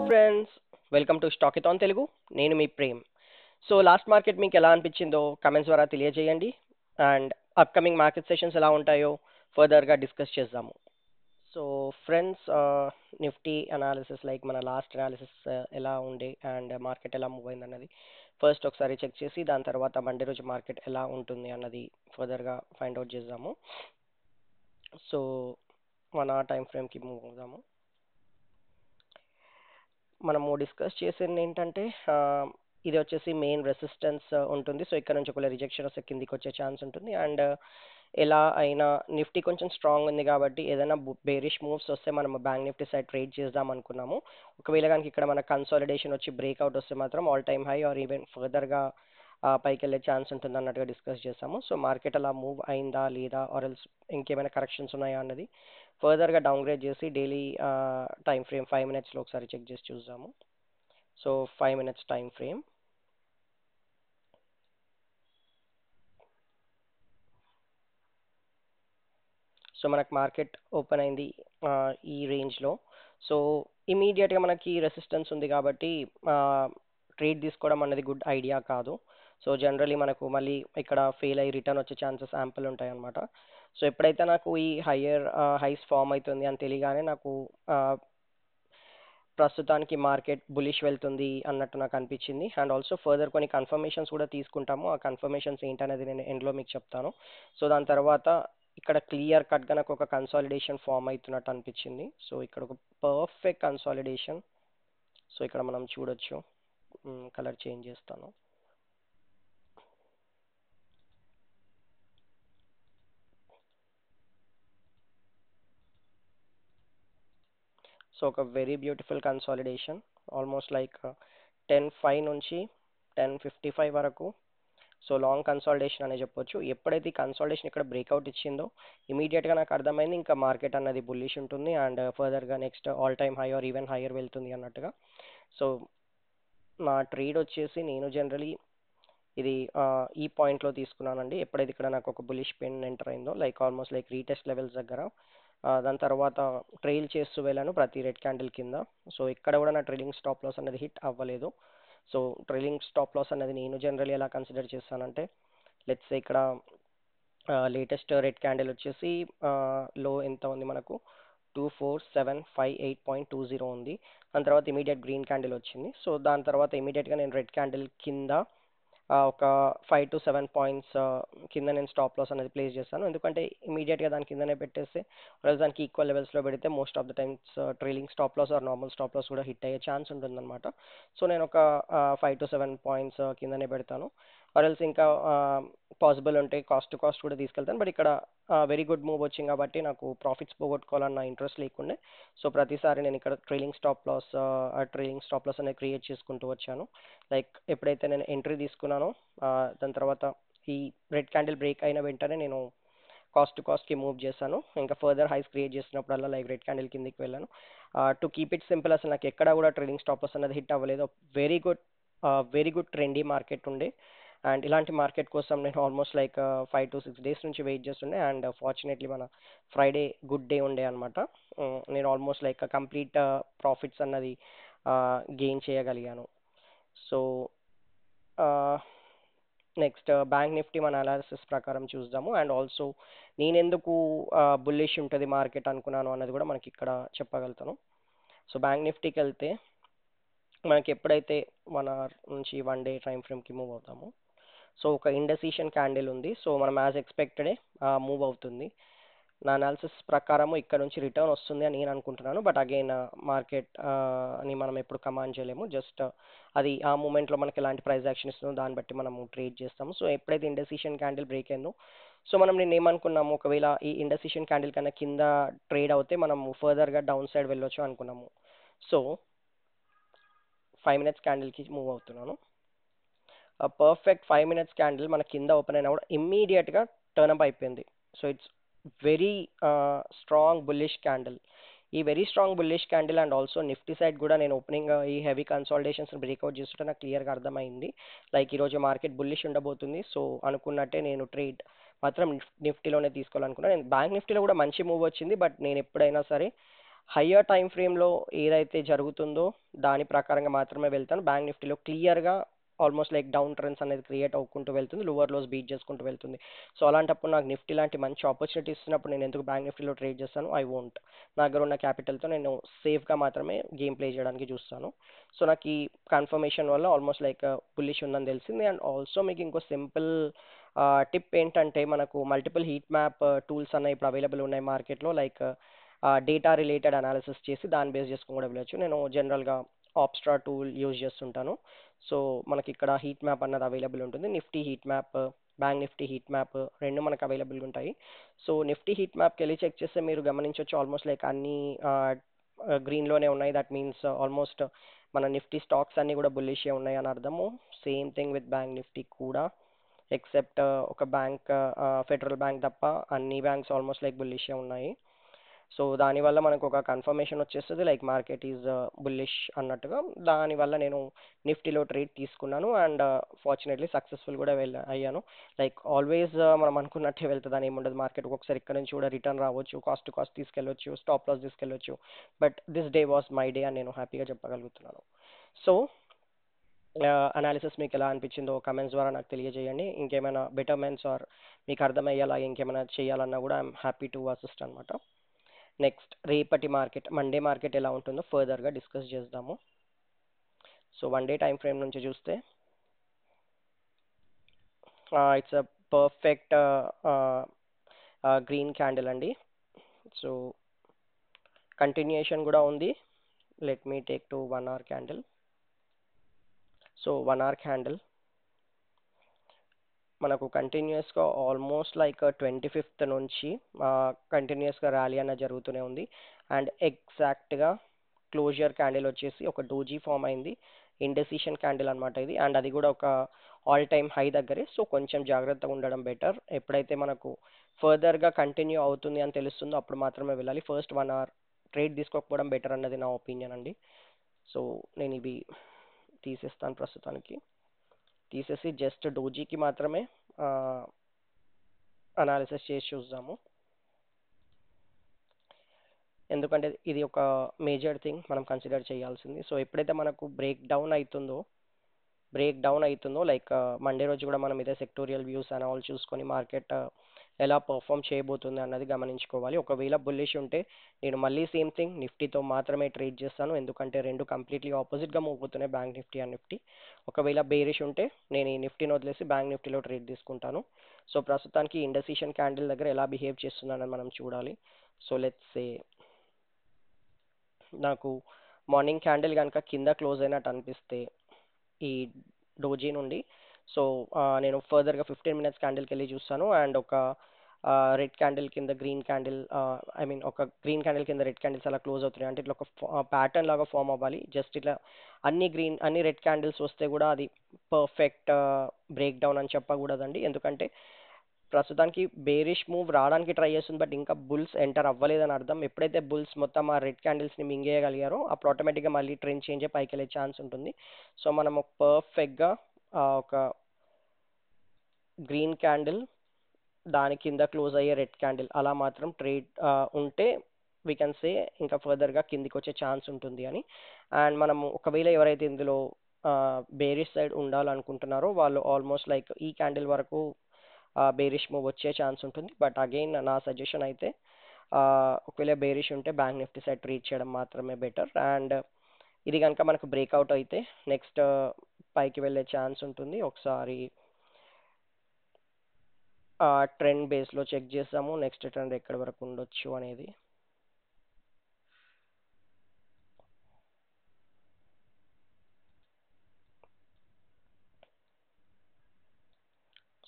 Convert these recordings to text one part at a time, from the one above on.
Friends, welcome to Stockathon Telugu. నేను మీ Prem. So last market మీకు ఎలా అనిపించిందో కమెంట్స్ ద్వారా తెలియజేయండి. అండ్ అప్కమింగ్ మార్కెట్ సెషన్స్ ఎలా ఉంటాయో ఫర్దర్గా డిస్కస్ చేద్దాము. So friends, Nifty analysis like మన లాస్ట్ అనాలిసిస్ ఎలా ఉండే అండ్ మార్కెట్ ఎలా మూవ్ అయింది అన్నది ఫస్ట్ ఒకసారి చెక్ చేసి దాని తర్వాత మండే రోజు మార్కెట్ ఎలా ఉంటుంది అన్నది ఫర్దర్గా ఫైండ్ అవుట్ చేద్దాము. సో మన టైం ఫ్రేమ్కి మూవ్ అవుదాము. మనము డిస్కస్ చేసింది ఏంటంటే ఇది వచ్చేసి మెయిన్ రెసిస్టెన్స్ ఉంటుంది. సో ఇక్కడ నుంచి ఒకవేళ రిజెక్షన్ వస్తే కిందికి వచ్చే ఛాన్స్ ఉంటుంది. అండ్ ఎలా అయినా నిఫ్టీ కొంచెం స్ట్రాంగ్ ఉంది కాబట్టి ఏదైనా బేరిష్ మూవ్స్ వస్తే మనం బ్యాంక్ నిఫ్టీ సైడ్ ట్రేడ్ చేద్దాం అనుకున్నాము. ఒకవేళ కనుక ఇక్కడ మన కన్సాలిడేషన్ వచ్చి బ్రేక్అవుట్ వస్తే మాత్రం all time high or even ఫర్దర్గా పైకి వెళ్ళే ఛాన్స్ ఉంటుంది అన్నట్టుగా డిస్కస్ చేస్తాము. సో మార్కెట్ అలా మూవ్ అయిందా లేదా ఆర్ ఎల్స్ ఇంకేమైనా కరెక్షన్స్ ఉన్నాయా అన్నది ఫర్దర్గా డౌన్గ్రేడ్ చేసి డైలీ టైం ఫ్రేమ్ 5 మినిట్స్లో ఒకసారి చెక్ చేసి చూద్దాము. So 5 minutes time frame. So మనకు మార్కెట్ ఓపెన్ అయింది ఈ రేంజ్లో. సో ఇమీడియట్గా మనకి రెసిస్టెన్స్ ఉంది కాబట్టి ట్రేడ్ తీసుకోవడం అనేది గుడ్ ఐడియా కాదు. సో జనరలీ మనకు మళ్ళీ ఇక్కడ ఫెయిల్ అయ్యి రిటర్న్ వచ్చే ఛాన్సెస్ యాంపుల్ ఉంటాయి అనమాట. సో ఎప్పుడైతే నాకు ఈ హైస్ ఫామ్ అవుతుంది అని తెలియగానే నాకు ప్రస్తుతానికి మార్కెట్ బులిష్ వెళ్తుంది అన్నట్టు నాకు అనిపించింది. అండ్ ఆల్సో ఫర్దర్ కొన్ని కన్ఫర్మేషన్స్ కూడా తీసుకుంటాము. ఆ కన్ఫర్మేషన్స్ ఏంటనేది నేను ఎండ్లో మీకు చెప్తాను. సో దాని తర్వాత ఇక్కడ క్లియర్ కట్గా నాకు ఒక కన్సాలిడేషన్ ఫామ్ అవుతున్నట్టు అనిపించింది. సో ఇక్కడ ఒక పర్ఫెక్ట్ కన్సాలిడేషన్. సో ఇక్కడ మనం చూడొచ్చు. కలర్ చేంజ్ చేస్తాను. సో ఒక very beautiful consolidation almost like 10.5 నుంచి 10.55 వరకు. సో లాంగ్ కన్సాలిడేషన్ అనే చెప్పొచ్చు. ఎప్పుడైతే ఈ కన్సాలిడేషన్ ఇక్కడ బ్రేక్అవుట్ ఇచ్చిందో ఇమీడియట్గా నాకు అర్థమైంది ఇంకా మార్కెట్ అన్నది బుల్లిష్ ఉంటుంది అండ్ ఫర్దర్గా next all time high or even higher వెళ్తుంది అన్నట్టుగా. సో నా ట్రేడ్ వచ్చేసి నేను జనరలీ ఇది ఈ పాయింట్లో తీసుకున్నానండి. ఎప్పుడైతే ఇక్కడ నాకు ఒక బులిష్ పెన్ ఎంటర్ అయిందో like almost like retest levels దగ్గర దాని తర్వాత ట్రైల్ చేస్తూ వెళ్ళాను ప్రతి రెడ్ క్యాండిల్ కింద. సో ఇక్కడ కూడా నా ట్రైలింగ్ స్టాప్ లాస్ అనేది హిట్ అవ్వలేదు. సో ట్రైలింగ్ స్టాప్ లాస్ అనేది నేను జనరల్లీ ఎలా కన్సిడర్ చేస్తానంటే లెట్స్ ఇక్కడ లేటెస్ట్ రెడ్ క్యాండిల్ వచ్చేసి లో ఎంత ఉంది మనకు 24758.20 ఉంది. దాని తర్వాత ఇమీడియట్ గ్రీన్ క్యాండిల్ వచ్చింది. సో దాని తర్వాత ఇమీడియట్గా నేను రెడ్ క్యాండిల్ కింద ఒక 5 to 7 పాయింట్స్ కింద నేను స్టాప్ లాస్ అనేది ప్లేస్ చేస్తాను. ఎందుకంటే ఇమీడియట్గా దాని కిందనే పెట్టేస్తే దానికి ఈక్వల్ లెవెల్స్లో పెడితే most of the times trailing stop loss or normal stop loss కూడా హిట్ అయ్యే ఛాన్స్ ఉంటుందన్నమాట. సో నేను ఒక 5 to 7 పాయింట్స్ కిందనే పెడతాను. ఆర్ఎల్స్ ఇంకా పాసిబుల్ ఉంటే కాస్ట్ టు కాస్ట్ కూడా తీసుకెళ్తాను. బట్ ఇక్కడ వెరీ గుడ్ మూవ్ వచ్చింది కాబట్టి నాకు ప్రాఫిట్స్ పోగొట్టుకోవాలన్న ఇంట్రెస్ట్ లేకుండే. సో ప్రతిసారి నేను ఇక్కడ ట్రైలింగ్ స్టాప్ లాస్ అనేది క్రియేట్ చేసుకుంటూ వచ్చాను. లైక్ ఎప్పుడైతే నేను ఎంట్రీ తీసుకున్నానో దాని తర్వాత ఈ రెడ్ క్యాండిల్ బ్రేక్ అయిన వెంటనే నేను కాస్ట్ టు కాస్ట్కి మూవ్ చేశాను. ఇంకా ఫర్దర్ హైస్ క్రియేట్ చేసినప్పుడల్లా లైక్ రెడ్ క్యాండిల్ కిందికి వెళ్ళాను. టు కీప్ ఇట్ సింపుల్ అసలు నాకు ఎక్కడ కూడా ట్రేడింగ్ స్టాప్ లాస్ అనేది హిట్ అవ్వలేదు. వెరీ గుడ్ ట్రెండీ మార్కెట్ ఉండే. అండ్ ఇలాంటి మార్కెట్ కోసం నేను ఆల్మోస్ట్ లైక్ 5 to 6 days నుంచి వెయిట్ చేస్తుండే. అండ్ ఫార్చునేట్లీ మన ఫ్రైడే గుడ్ డే ఉండే అనమాట. నేను ఆల్మోస్ట్ లైక్ కంప్లీట్ ప్రాఫిట్స్ అన్నది గెయిన్ చేయగలిగాను. సో నెక్స్ట్ బ్యాంక్ నిఫ్టీ మన అనాలిసిస్ ప్రకారం చూద్దాము. అండ్ ఆల్సో నేను ఎందుకు బుల్లిష్ ఉంటుంది మార్కెట్ అనుకున్నాను అన్నది కూడా మనకి ఇక్కడ చెప్పగలుగుతాను. సో బ్యాంక్ నిఫ్టీకి వెళ్తే మనకి ఎప్పుడైతే 1 hour నుంచి 1 day టైం ఫ్రేమ్కి మూవ్ అవుతాము. సో ఒక ఇండెసిషన్ క్యాండిల్ ఉంది. సో మనం యాజ్ ఎక్స్పెక్టెడే మూవ్ అవుతుంది. నా అనాలిసిస్ ప్రకారం ఇక్కడ నుంచి రిటర్న్ వస్తుంది అని నేను అనుకుంటున్నాను. బట్ అగైన్ మార్కెట్ అని మనం ఎప్పుడు కమాండ్ చేయలేము. జస్ట్ అది ఆ మూమెంట్లో మనకి ఎలాంటి ప్రైస్ యాక్షన్ ఇస్తుందో దాన్ని బట్టి మనము ట్రేడ్ చేస్తాము. సో ఎప్పుడైతే ఇండెసిషన్ క్యాండిల్ బ్రేక్ అయిందో సో మనం నేను ఏమనుకున్నాము, ఒకవేళ ఈ ఇండెసిషన్ క్యాండిల్ కన్నా కింద ట్రేడ్ అవుతే మనం ఫర్దర్గా డౌన్ సైడ్ వెళ్ళొచ్చు అనుకున్నాము. సో 5 minutes క్యాండిల్కి మూవ్ అవుతున్నాను. పర్ఫెక్ట్ 5 minutes క్యాండిల్ మన కింద ఓపెన్ అయినా కూడా ఇమ్మీడియట్గా టర్న్అప్ అయిపోయింది. So it's very strong bullish candle. ఈ very strong bullish candle and also Nifty side కూడా నేను ఓపెనింగ్ ఈ హెవీ కన్సాలిడేషన్స్ బ్రేక్అవుట్ చేస్తుంటే నాకు క్లియర్గా అర్థమైంది లైక్ ఈరోజు మార్కెట్ బుల్లిష్ ఉండబోతుంది. సో అనుకున్నట్టే నేను ట్రేడ్ మాత్రం నిఫ్టీలోనే తీసుకోవాలనుకున్నాను. నేను బ్యాంక్ నిఫ్టీలో కూడా మంచి మూవ్ వచ్చింది. బట్ నేను ఎప్పుడైనా సరే హయ్యర్ టైమ్ ఫ్రేమ్లో ఏదైతే జరుగుతుందో దాని ప్రకారంగా మాత్రమే వెళ్తాను. బ్యాంక్ నిఫ్టీలో క్లియర్గా ఆల్మోస్ట్ లైక్ డౌన్ ట్రెండ్స్ అనేది క్రియేట్ అవ్వుకుంటూ వెళ్తుంది, లోవర్ లోస్ బీట్ చేసుకుంటూ వెళ్తుంది. సో అలాంటప్పుడు నాకు నిఫ్టీ లాంటి మంచి ఆపర్చునిటీ ఇస్తున్నప్పుడు నేను ఎందుకు బ్యాంక్ నిఫ్టీలో ట్రేడ్ చేస్తాను? I won't. నా దగ్గర ఉన్న క్యాపిటల్తో నేను సేఫ్గా మాత్రమే గేమ్ ప్లే చేయడానికి చూస్తాను. సో నాకు ఈ కన్ఫర్మేషన్ వల్ల ఆల్మోస్ట్ లైక్ బుల్లిష్ ఉందని తెలిసింది. అండ్ ఆల్సో మీకు ఇంకో సింపుల్ టిప్ ఏంటంటే, మనకు మల్టిపుల్ హీట్ మ్యాప్ టూల్స్ అన్న ఇప్పుడు అవైలబుల్ ఉన్నాయి మార్కెట్లో. లైక్ డేటా రిలేటెడ్ అనాలిసిస్ చేసి దాన్ని బేస్ చేసుకొని కూడా వెళ్ళొచ్చు. నేను జనరల్గా ఆప్స్ట్రా టూల్ యూజ్ చేస్తుంటాను. సో మనకి ఇక్కడ హీట్ మ్యాప్ అన్నది అవైలబుల్ ఉంటుంది. Nifty heat map, bank Nifty heat map రెండు మనకు అవైలబుల్గా ఉంటాయి. సో నిఫ్టీ హీట్ మ్యాప్కి వెళ్ళి చెక్ చేస్తే మీరు గమనించవచ్చు ఆల్మోస్ట్ లైక్ అన్ని గ్రీన్లోనే ఉన్నాయి. దట్ మీన్స్ ఆల్మోస్ట్ మన నిఫ్టీ స్టాక్స్ అన్నీ కూడా బుల్లిషే ఉన్నాయి అని అర్థము. Same thing with bank Nifty కూడా, ఎక్సెప్ట్ ఒక బ్యాంక్, ఫెడరల్ బ్యాంక్ తప్ప అన్ని బ్యాంక్స్ ఆల్మోస్ట్ లైక్ బుల్లిషే ఉన్నాయి. సో దానివల్ల మనకు ఒక కన్ఫర్మేషన్ వచ్చేస్తుంది లైక్ మార్కెట్ ఈజ్ బుల్లిష్ అన్నట్టుగా. దానివల్ల నేను నిఫ్టీలో ట్రేడ్ తీసుకున్నాను అండ్ ఫార్చునేట్లీ సక్సెస్ఫుల్ కూడా అయ్యాను. లైక్ ఆల్వేస్ మనం అనుకున్నట్టే వెళ్తుంది అని ఏముండదు మార్కెట్. ఒక్కొక్కసారి ఇక్కడ నుంచి కూడా రిటర్న్ రావచ్చు, కాస్ట్ టు కాస్ట్ తీసుకెళ్ళొచ్చు, స్టాప్ లాస్ తీసుకెళ్ళొచ్చు. But this day was my day అని నేను హ్యాపీగా చెప్పగలుగుతున్నాను. సో అనాలిసిస్ మీకు ఎలా అనిపించిందో కమెంట్స్ ద్వారా నాకు తెలియజేయండి. ఇంకేమైనా బెటర్మెంట్స్ ఆర్ మీకు అర్థమయ్యేలా ఇంకేమైనా చేయాలన్నా కూడా ఐఎమ్ హ్యాపీ టు అసిస్ట్ అనమాట. నెక్స్ట్ రేపటి మార్కెట్, మండే మార్కెట్ ఎలా ఉంటుందో ఫర్దర్గా డిస్కస్ చేద్దాము. So one day time frame నుంచి చూస్తే it's a perfect green candle అండి. సో కంటిన్యూషన్ కూడా ఉంది. Let me take to 1 hour candle. So 1 hour candle మనకు కంటిన్యూస్గా ఆల్మోస్ట్ లైక్ 25th నుంచి కంటిన్యూస్గా ర్యాలీ అన్న జరుగుతూనే ఉంది. అండ్ ఎగ్జాక్ట్గా క్లోజర్ క్యాండిల్ వచ్చేసి ఒక డోజీ ఫామ్ అయింది, ఇండెసిషన్ క్యాండిల్ అనమాట ఇది. అండ్ అది కూడా ఒక ఆల్ టైమ్ హై దగ్గరే. సో కొంచెం జాగ్రత్తగా ఉండడం బెటర్. ఎప్పుడైతే మనకు ఫర్దర్గా కంటిన్యూ అవుతుంది అని తెలుస్తుందో అప్పుడు మాత్రమే వెళ్ళాలి. ఫస్ట్ 1 hour ట్రేడ్ తీసుకోకపోవడం బెటర్ అన్నది నా ఒపీనియన్ అండి. సో నేను ఇవి తీసేస్తాను ప్రస్తుతానికి. తీసేసి జస్ట్ డోజీకి మాత్రమే అనాలిసిస్ చేసి చూద్దాము. ఎందుకంటే ఇది ఒక మేజర్ థింగ్ మనం కన్సిడర్ చేయాల్సింది. సో ఎప్పుడైతే మనకు బ్రేక్ డౌన్ అవుతుందో లైక్ మండే రోజు కూడా మనం ఇదే సెక్టోరియల్ వ్యూస్ అండ్ ఆల్ చూసుకొని మార్కెట్ ఎలా పర్ఫామ్ చేయబోతుంది అన్నది గమనించుకోవాలి. ఒకవేళ బుల్లిష్ ఉంటే నేను మళ్ళీ సేమ్ థింగ్ నిఫ్టీతో మాత్రమే ట్రేడ్ చేస్తాను, ఎందుకంటే రెండు కంప్లీట్లీ ఆపోజిట్గా మూవ్ అవుతున్నాయి బ్యాంక్ నిఫ్టీ అండ్ నిఫ్టీ. ఒకవేళ బేరిష్ ఉంటే నేను ఈ నిఫ్టీని వదిలేసి బ్యాంక్ నిఫ్టీలో ట్రేడ్ తీసుకుంటాను. సో ప్రస్తుతానికి ఇండెసిషన్ క్యాండిల్ దగ్గర ఎలా బిహేవ్ చేస్తున్నానని మనం చూడాలి. సో లెట్స్ సే నాకు మార్నింగ్ క్యాండిల్ కనుక కింద క్లోజ్ అయినట్టు అనిపిస్తే ఈ డోజీ నుండి, సో నేను ఫర్దర్గా 15 minutes క్యాండిల్కి వెళ్ళి చూస్తాను. అండ్ ఒక రెడ్ క్యాండిల్ కింద గ్రీన్ క్యాండిల్, ఐ మీన్ ఒక గ్రీన్ క్యాండిల్ కింద రెడ్ క్యాండిల్స్ అలా క్లోజ్ అవుతున్నాయి అంటే ఇట్లా ఒక ప్యాటర్న్ లాగా ఫామ్ అవ్వాలి. జస్ట్ ఇట్లా అన్ని రెడ్ క్యాండిల్స్ వస్తే కూడా అది పర్ఫెక్ట్ బ్రేక్ డౌన్ అని చెప్పకూడదండి. ఎందుకంటే ప్రస్తుతానికి బేరిష్ మూవ్ రావడానికి ట్రై చేస్తుంది, బట్ ఇంకా బుల్స్ ఎంటర్ అవ్వలేదని అర్థం. ఎప్పుడైతే బుల్స్ మొత్తం ఆ రెడ్ క్యాండిల్స్ని మింగేయగలిగారో అప్పుడు ఆటోమేటిక్గా మళ్ళీ ట్రెండ్ చేంజ్ అయ్యి పైకి వెళ్ళే ఛాన్స్ ఉంటుంది. సో మనం పర్ఫెక్ట్గా ఒక గ్రీన్ క్యాండిల్ దాని కింద క్లోజ్ అయ్యే రెడ్ క్యాండిల్ అలా మాత్రం ట్రేడ్ ఉంటే వీ కెన్ సే ఇంకా ఫర్దర్గా కిందికి వచ్చే ఛాన్స్ ఉంటుంది అని. అండ్ మనము ఒకవేళ ఎవరైతే ఇందులో బేరిష్ సైడ్ ఉండాలనుకుంటున్నారో వాళ్ళు ఆల్మోస్ట్ లైక్ ఈ క్యాండిల్ వరకు బేరిష్ మూవ్ వచ్చే ఛాన్స్ ఉంటుంది. బట్ అగైన్ నా సజెషన్ అయితే ఒకవేళ బేరిష్ ఉంటే బ్యాంక్ నిఫ్టీ సైడ్ ట్రేడ్ చేయడం మాత్రమే బెటర్. అండ్ ఇది కనుక మనకు బ్రేక్అవుట్ అయితే నెక్స్ట్ పైకి వెళ్ళే ఛాన్స్ ఉంటుంది. ఒకసారి ట్రెండ్ బేస్లో చెక్ చేస్తాము నెక్స్ట్ ట్రెండ్ ఎక్కడి వరకు ఉండొచ్చు అనేది.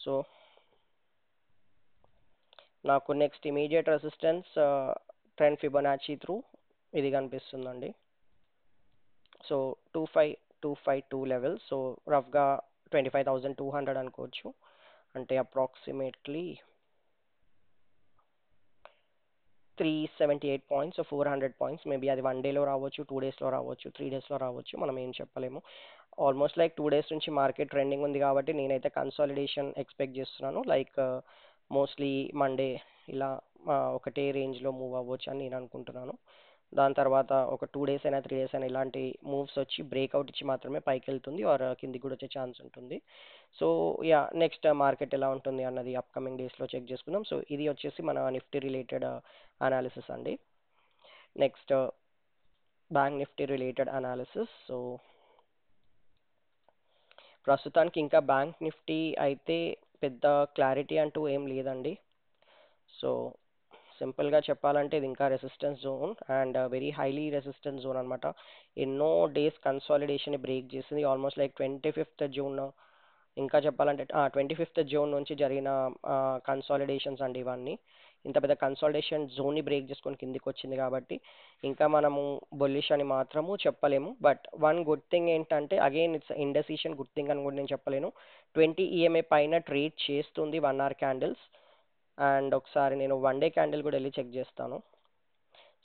సో నాకు next immediate resistance trend Fibonacci through ఇది కనిపిస్తుందండి. సో 25252 లెవెల్, సో రఫ్గా 25,200 అనుకోవచ్చు. అంటే అప్రాక్సిమేట్లీ 378 పాయింట్స్, 400 పాయింట్స్. మేబీ అది 1 డేలో రావచ్చు, 2 డేస్లో రావచ్చు, 3 డేస్లో రావచ్చు, మనం ఏం చెప్పలేము. ఆల్మోస్ట్ లైక్ 2 డేస్ నుంచి మార్కెట్ ట్రెండింగ్ ఉంది కాబట్టి నేనైతే కన్సాలిడేషన్ ఎక్స్పెక్ట్ చేస్తున్నాను. లైక్ మోస్ట్లీ మండే ఇలా ఒకటే రేంజ్లో మూవ్ అవ్వచ్చు అని నేను అనుకుంటున్నాను. దాని తర్వాత ఒక 2 డేస్ అయినా 3 డేస్ అయినా ఇలాంటి మూవ్స్ వచ్చి బ్రేక్అవుట్ ఇచ్చి మాత్రమే పైకి వెళ్తుంది ఆర్ కిందికి కూడా వచ్చే ఛాన్స్ ఉంటుంది. సో నెక్స్ట్ మార్కెట్ ఎలా ఉంటుంది అన్నది అప్కమింగ్ డేస్లో చెక్ చేసుకుందాం. సో ఇది వచ్చేసి మన నిఫ్టీ రిలేటెడ్ అనాలిసిస్ అండి. Next bank Nifty related analysis. So ప్రస్తుతానికి ఇంకా బ్యాంక్ నిఫ్టీ అయితే పెద్ద క్లారిటీ అంటూ ఏం లేదండి. సో సింపుల్గా చెప్పాలంటే ఇది ఇంకా resistance zone and very highly resistance zone అనమాట. ఎన్నో డేస్ కన్సాలిడేషన్ బ్రేక్ చేసింది. ఆల్మోస్ట్ లైక్ 25th జూన్, ఇంకా చెప్పాలంటే 25th జూన్ నుంచి జరిగిన కన్సాలిడేషన్స్ అండి ఇవన్నీ. ఇంత పెద్ద కన్సాలిడేషన్ జోన్ని బ్రేక్ చేసుకొని కిందికి వచ్చింది కాబట్టి ఇంకా మనము బుల్లిష్ అని మాత్రము చెప్పలేము. బట్ వన్ గుడ్ థింగ్ ఏంటంటే again it's indecision good thing అని కూడా నేను చెప్పలేను. 20 EMA పైన ట్రేడ్ చేస్తుంది 1 hour క్యాండిల్స్. అండ్ ఒకసారి నేను 1 డే క్యాండిల్ కూడా వెళ్ళి చెక్ చేస్తాను.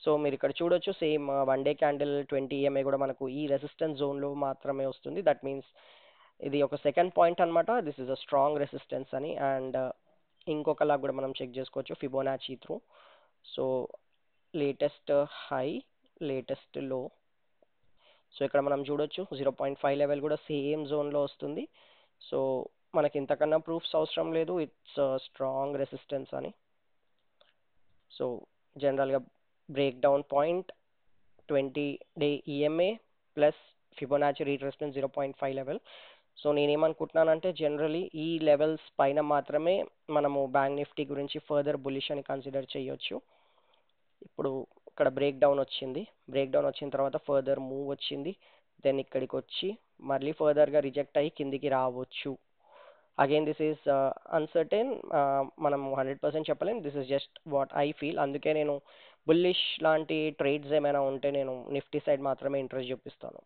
సో మీరు ఇక్కడ చూడొచ్చు సేమ్ 1 డే క్యాండిల్ 20 EMA కూడా మనకు ఈ రెసిస్టెన్స్ జోన్లో మాత్రమే వస్తుంది. దట్ మీన్స్ ఇది ఒక సెకండ్ పాయింట్ అనమాట. This is a strong resistance అని. అండ్ ఇంకొకలా కూడా మనం చెక్ చేసుకోవచ్చు Fibonacci through. So latest high, latest low. సో ఇక్కడ మనం చూడొచ్చు 0.5 లెవెల్ కూడా సేమ్ జోన్లో వస్తుంది. సో మనకి ఇంతకన్నా ప్రూఫ్స్ అవసరం లేదు, ఇట్స్ స్ట్రాంగ్ రెసిస్టెన్స్ అని. సో జనరల్గా break down point 20-day EMA plus Fibonacci retracement 0.5 level. So నేనేమనుకుంటున్నానంటే జనరలీ ఈ లెవెల్స్ పైన మాత్రమే మనము బ్యాంక్ నిఫ్టీ గురించి ఫర్దర్ బులిష్ అని కన్సిడర్ చేయొచ్చు. ఇప్పుడు ఇక్కడ బ్రేక్ డౌన్ వచ్చింది, బ్రేక్ డౌన్ వచ్చిన తర్వాత ఫర్దర్ మూవ్ వచ్చింది, దెన్ ఇక్కడికి వచ్చి మళ్ళీ ఫర్దర్గా రిజెక్ట్ అయ్యి కిందికి రావచ్చు. అగైన్ దిస్ ఈస్ అన్సర్టెన్, మనం 100% చెప్పలేం. This is just what I feel. అందుకే నేను బుల్లిష్ లాంటి ట్రేడ్స్ ఏమైనా ఉంటే నేను నిఫ్టీ సైడ్ మాత్రమే ఇంట్రెస్ట్ చూపిస్తాను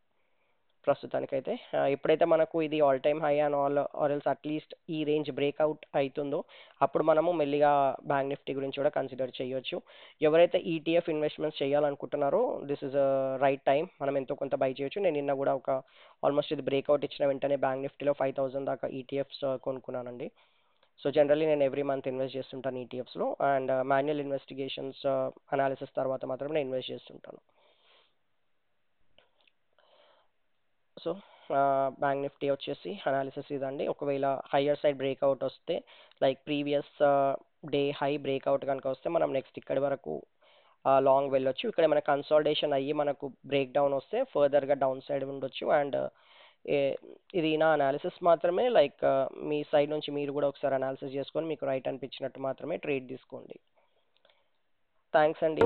ప్రస్తుతానికైతే. ఎప్పుడైతే మనకు ఇది all time high and or else at least ఈ రేంజ్ బ్రేక్అవుట్ అవుతుందో అప్పుడు మనము మెల్లిగా బ్యాంక్ నిఫ్టీ గురించి కూడా కన్సిడర్ చేయొచ్చు. ఎవరైతే ఈటీఎఫ్ ఇన్వెస్ట్మెంట్స్ చేయాలనుకుంటున్నారో దిస్ ఇస్ రైట్ టైం, మనం ఎంతో కొంత బై చేయొచ్చు. నేను నిన్న కూడా ఒక ఆల్మోస్ట్ ఇది బ్రేక్అవుట్ ఇచ్చిన వెంటనే బ్యాంక్ నిఫ్టీలో 5,000 దాకా ఈటీఎఫ్స్ కొనుక్కున్నానండి. సో జనరల్లీ నేను ఎవ్రీ మంత్ ఇన్వెస్ట్ చేస్తుంటాను ఈటీఎఫ్స్లో. అండ్ మాన్యువల్ ఇన్వెస్టిగేషన్స్ అనాలిసిస్ తర్వాత మాత్రమే నేను ఇన్వెస్ట్ చేస్తుంటాను. సో బ్యాంక్ నిఫ్టీ వచ్చేసి అనాలిసిస్ ఇదండి. ఒకవేళ హయ్యర్ సైడ్ బ్రేక్అవుట్ వస్తే like previous day high breakout కనుక వస్తే మనం నెక్స్ట్ ఇక్కడి వరకు లాంగ్ వెళ్ళొచ్చు. ఇక్కడ మన కన్సాలిడేషన్ అయ్యి మనకు బ్రేక్ డౌన్ వస్తే ఫర్దర్గా డౌన్ సైడ్ ఉండొచ్చు. అండ్ ఇది నా అనాలిసిస్ మాత్రమే. లైక్ మీ సైడ్ నుంచి మీరు కూడా ఒకసారి అనాలిసిస్ చేసుకొని మీకు రైట్ అనిపించినట్టు మాత్రమే ట్రేడ్ తీసుకోండి. థ్యాంక్స్ అండి.